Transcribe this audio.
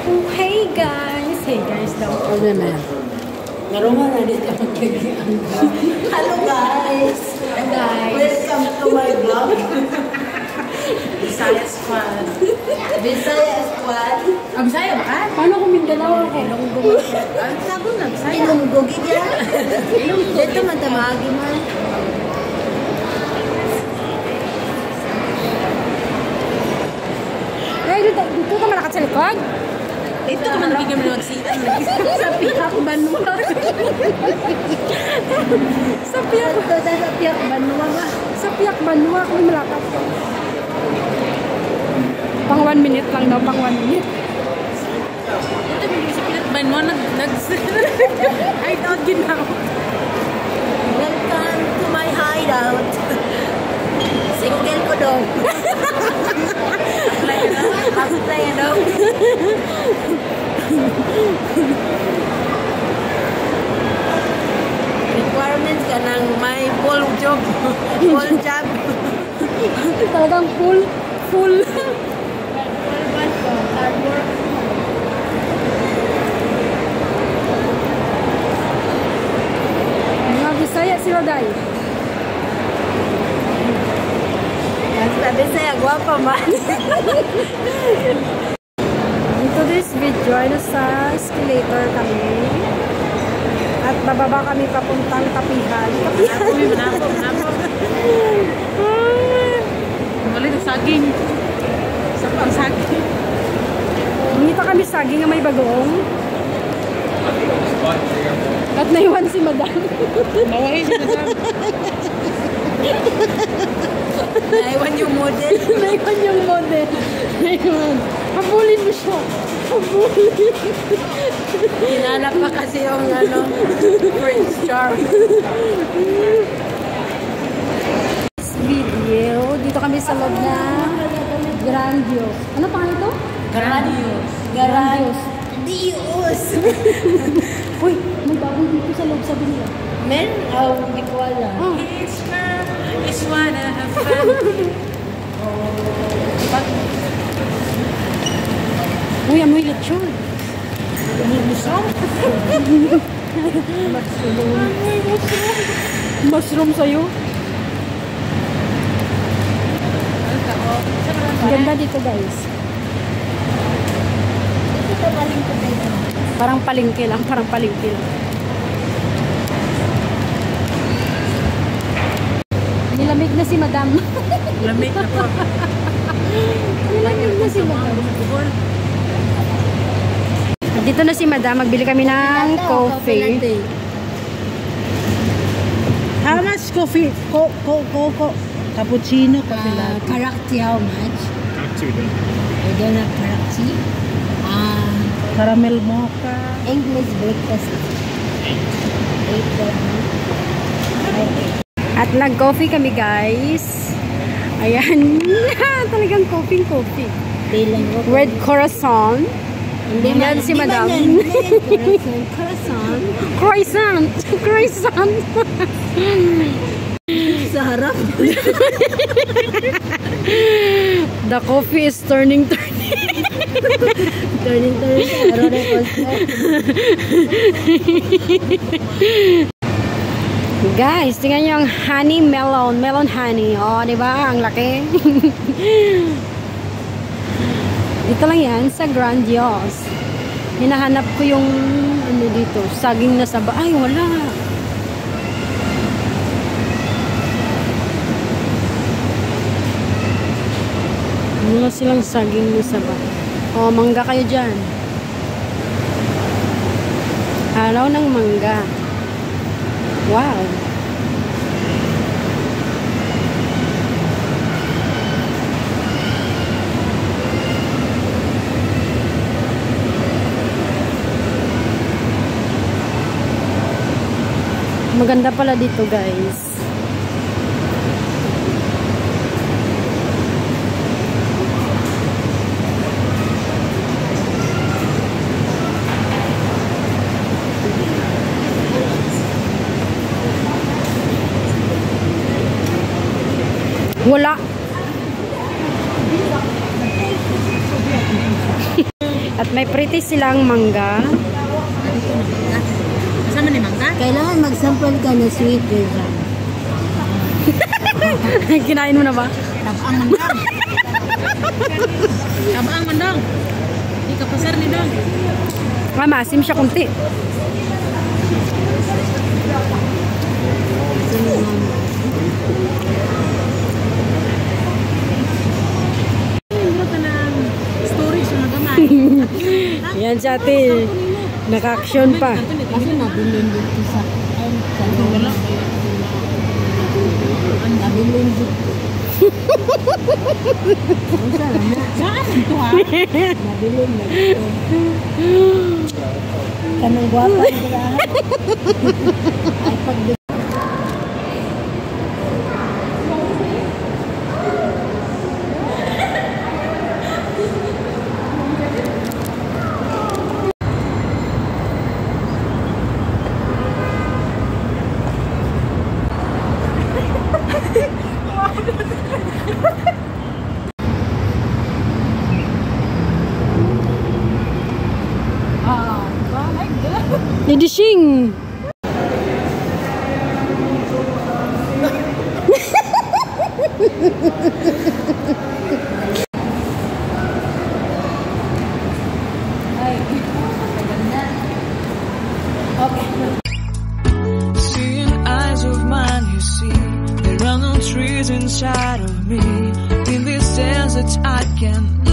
Oh, hey guys! Hey guys daw. Ano na yan? Narungan na dito magkagyan. Hello guys! Guys! Welcome to my vlog. Bisaya Squad. Bisaya Squad. Ang Bisaya ba ka? Paano kung Mindanao ako? Ilonggo. Ang sabo na, Bisaya. Ilonggo gigya. Dito man tamagi man. Eh, dito ka malakat sa likod? Ito ka man bigyan mo magsita. Sa Piak Banwa. Sa Piak. Sa Piak Banwa ba? Sa Piak Banwa ako malakat. Pang 1 minute lang daw, pang 1 minute. Ito bigyan sa Piak Banwa. I don't get now. Welcome to my hideout. Single ko daw. Apply daw. Requirements ka ng may full job. Full job. Talagang full. Hard work. Mga Bisaya sila dahil. Sabi sa'yo, guwapa man. Into this video ay nasa escalator kami. At bababa kami papuntang Tapihan. Manapos. Malit ang saging. Sa pang saging. Ngita kami saging na may bagong. At naiwan si Madam. Mawahin siya na. Naiwan yung model. Naiwan yung model. Naiwan. Habulin mo siya. Habulin. Hinanap pa kasi yung Prince Charles. This video, dito kami sa loob na Grandios. Ano pangalan ito? Grandios. Dios. Uy, may bagong dito sa loob, sabi nila. Men, hindi ko alam. Oh. It's wanna have fun. Uy, amoy lechon. Mushroom sa'yo. Ang ganda dito, guys. Parang palengke lang. Nilamig na si Madam. Lamig na po. Nilamig na si Madam. Dito na si Madam. Magbili kami ng coffee. How much coffee? Cappuccino, coffee latte. Karakti, how much? I don't have karakti. Caramel mocha. English breakfast. 8. At nag-coffee kami, guys. Ayan. Talagang coffee. Red croissant. Yan si Madam. Croissant. Sa harap. The coffee is turning. Turning. Guys, tingnan nyo ang honey melon honey. Oh, di ba? Ang laki. Dito lang yan sa Grandios. Hinahanap ko yung ano dito, saging na saba. Ay, wala. Wala silang saging na saba. Oh, mangga kayo dyan. Araw ng mangga. Wow. Maganda pala dito, guys. Wala. At may pretty silang mangga. Kasama ni Mangga? Kailangan mag-sample ka na sweet version. Kinain mo na ba? Tabang mandang. Tabang mandang. Di ka pasar ni Dong. Masim siya kunti. Mura ka ng storage na nagamay. Yan si ate. Naka-action pa. Kasi nabilin dito sa Wala. nabilin dito. Saan ito ha? Nabilin na dito. Kanang guwapa nila. Ay pag Didishing. Seeing eyes of mine, you see, there are no trees inside of me. In this desert, I can